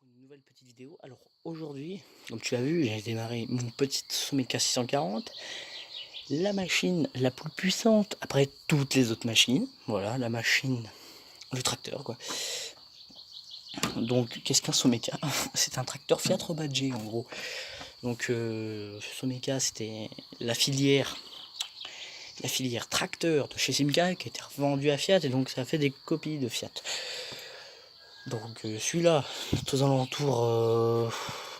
Pour une nouvelle petite vidéo. Alors aujourd'hui, comme tu l'as vu, j'ai démarré mon petit Someca 640, la machine la plus puissante après toutes les autres machines. Voilà, la machine, le tracteur quoi. Donc qu'est-ce qu'un Someca? C'est un tracteur Fiat rebadgé en gros. Donc Someca c'était la filière tracteur de chez Simca qui a été revendue à Fiat et donc ça a fait des copies de Fiat. Donc celui-là, aux alentours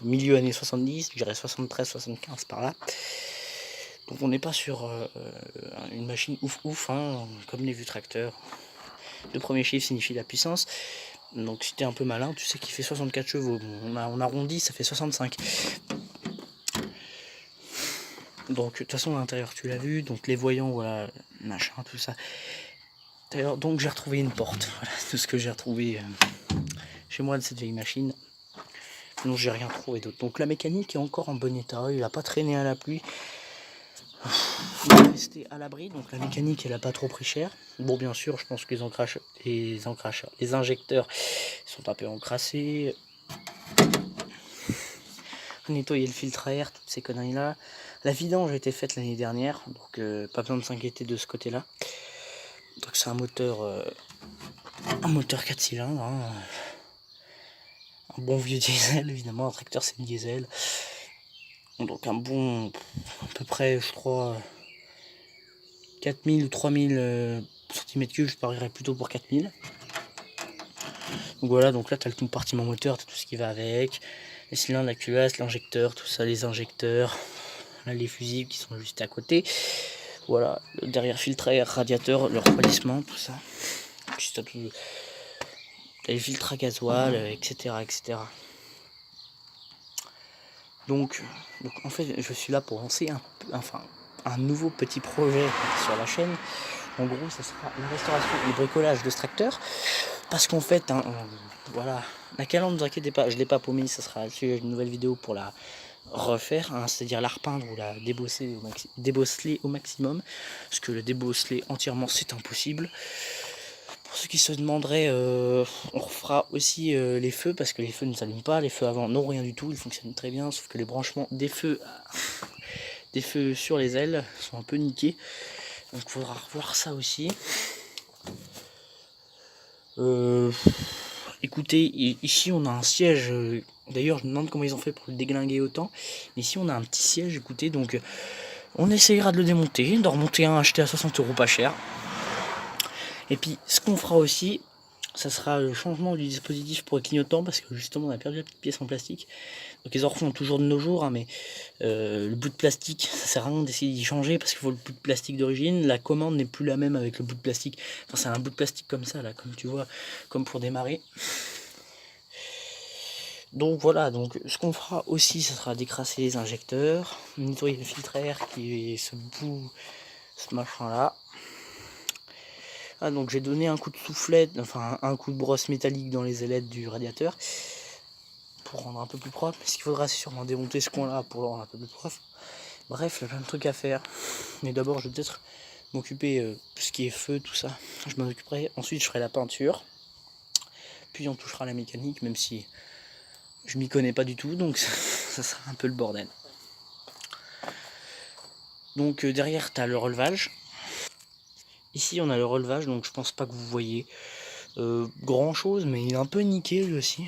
milieu années 70, je dirais 73-75 par là. Donc on n'est pas sur une machine ouf hein, comme les vues tracteurs. Le premier chiffre signifie la puissance. Donc si t'es un peu malin, tu sais qu'il fait 64 chevaux. Bon, on arrondit, ça fait 65. Donc de toute façon à l'intérieur tu l'as vu, donc les voyants, voilà, machin, tout ça. D'ailleurs, donc j'ai retrouvé une porte. Voilà, tout ce que j'ai retrouvé chez moi de cette vieille machine. Non, j'ai rien trouvé d'autre. Donc la mécanique est encore en bon état, il n'a pas traîné à la pluie. Il est resté à l'abri, donc la mécanique elle a pas trop pris cher. Bon bien sûr, je pense que les injecteurs sont un peu encrassés. Nettoyer le filtre à air, toutes ces conneries là. La vidange a été faite l'année dernière, donc pas besoin de s'inquiéter de ce côté là. Donc c'est un moteur 4 cylindres, hein. Un bon vieux diesel évidemment, un tracteur c'est une diesel. Donc un bon, à peu près je crois 4000 ou 3000 cm3, je parierais plutôt pour 4000. Donc voilà, donc là tu as le compartiment moteur, tu as tout ce qui va avec, les cylindres, la culasse, l'injecteur, tout ça, les injecteurs, là les fusibles qui sont juste à côté. Voilà, le derrière filtre à air, radiateur, le refroidissement, tout ça. Puis tu as tout, les filtres à gasoil, etc. Donc en fait je suis là pour lancer un nouveau petit projet sur la chaîne. En gros ça sera la restauration et le bricolage de ce tracteur. Parce qu'en fait, hein, voilà, la calandre, ne vous inquiétez pas, je ne l'ai pas paumée, ça sera une nouvelle vidéo pour la refaire, hein, c'est-à-dire la repeindre ou la débosseler au maximum. Parce que le débosseler entièrement c'est impossible. Pour ceux qui se demanderaient, on refera aussi les feux, parce que les feux ne s'allument pas, les feux avant non rien du tout, ils fonctionnent très bien, sauf que les branchements des feux sur les ailes sont un peu niqués. Donc il faudra revoir ça aussi. Écoutez, ici on a un siège, d'ailleurs je me demande comment ils ont fait pour le déglinguer autant, mais ici on a un petit siège, écoutez, donc on essayera de le démonter, d'en remonter un acheté à 60 € pas cher. Et puis ce qu'on fera aussi, ça sera le changement du dispositif pour les clignotants, parce que justement on a perdu la petite pièce en plastique. Donc ils en refont toujours de nos jours, hein, mais le bout de plastique, ça sert à rien d'essayer d'y changer parce qu'il faut le bout de plastique d'origine. La commande n'est plus la même avec le bout de plastique. Enfin c'est un bout de plastique comme ça là, comme tu vois, comme pour démarrer. Donc voilà, donc ce qu'on fera aussi, ça sera décrasser les injecteurs, nettoyer le filtre à air qui est ce machin là. Ah donc j'ai donné un coup de soufflet, enfin un coup de brosse métallique dans les ailettes du radiateur pour rendre un peu plus propre. Ce qu'il faudra c'est sûrement démonter ce coin là pour le rendre un peu plus propre. Bref, il y a plein de trucs à faire. Mais d'abord je vais peut-être m'occuper de tout ce qui est feu, tout ça. Je m'en occuperai. Ensuite je ferai la peinture. Puis on touchera la mécanique, même si je m'y connais pas du tout, donc ça sera un peu le bordel. Donc derrière tu as le relevage. Ici on a le relevage, donc je pense pas que vous voyez grand chose, mais il est un peu niqué lui aussi.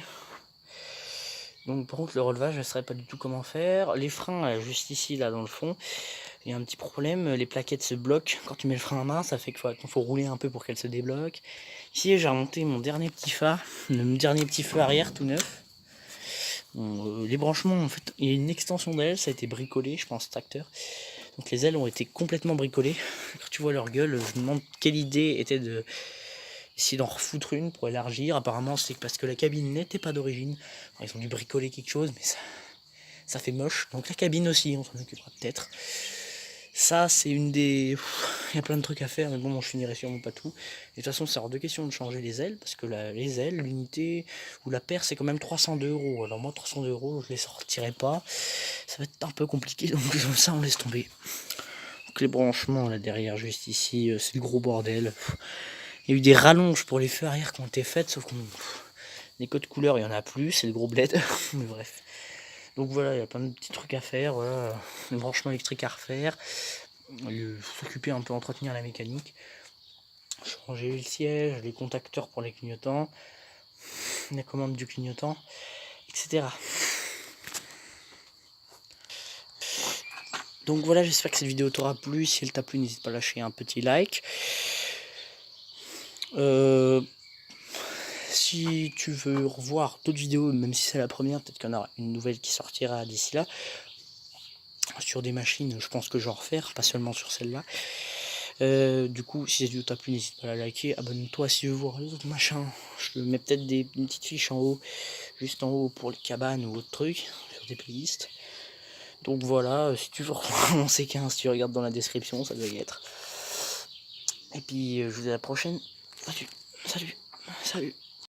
Donc par contre le relevage je ne saurais pas du tout comment faire. Les freins juste ici là dans le fond, il y a un petit problème, les plaquettes se bloquent. Quand tu mets le frein à main, ça fait qu'il faut rouler un peu pour qu'elles se débloquent. Ici j'ai remonté mon dernier petit phare, le dernier petit feu arrière tout neuf. Bon, les branchements, en fait, il y a une extension d'aile, ça a été bricolé, je pense, tracteur. Donc les ailes ont été complètement bricolées. Quand tu vois leur gueule, je me demande quelle idée était de essayer d'en refoutre une pour élargir. Apparemment, c'est parce que la cabine n'était pas d'origine. Ils ont dû bricoler quelque chose, mais ça fait moche. Donc la cabine aussi, on s'en occupera peut-être. Ça, c'est une des... Il y a plein de trucs à faire, mais bon, je finirai sûrement pas tout. Et de toute façon, c'est hors de question de changer les ailes, parce que les ailes, l'unité ou la paire, c'est quand même 302 €. Alors moi, 302 €, je les sortirai pas. Ça va être un peu compliqué, donc ça, on laisse tomber. Donc les branchements, là derrière, juste ici, c'est le gros bordel. Il y a eu des rallonges pour les feux arrière qui ont été faites, sauf qu'on... Les codes couleurs, il y en a plus, c'est le gros bled. Mais bref. Donc voilà, il y a plein de petits trucs à faire. Voilà, le branchement électrique à refaire. S'occuper un peu, entretenir la mécanique. Changer le siège, les contacteurs pour les clignotants. La commande du clignotant, etc. Donc voilà, j'espère que cette vidéo t'aura plu. Si elle t'a plu, n'hésite pas à lâcher un petit like. Si tu veux revoir d'autres vidéos, même si c'est la première, peut-être qu'il y en aura une nouvelle qui sortira d'ici là. Sur des machines, je pense que j'en refaire, pas seulement sur celle-là. Du coup, si cette vidéo t'a plu, n'hésite pas à la liker. Abonne-toi si tu veux voir les autres machins. Je mets peut-être une petite fiche en haut, juste en haut pour les cabanes ou autre truc, sur des playlists. Donc voilà, si tu veux revoir mon C15, tu regardes dans la description, ça doit y être. Et puis je vous dis à la prochaine. Salut, salut, salut.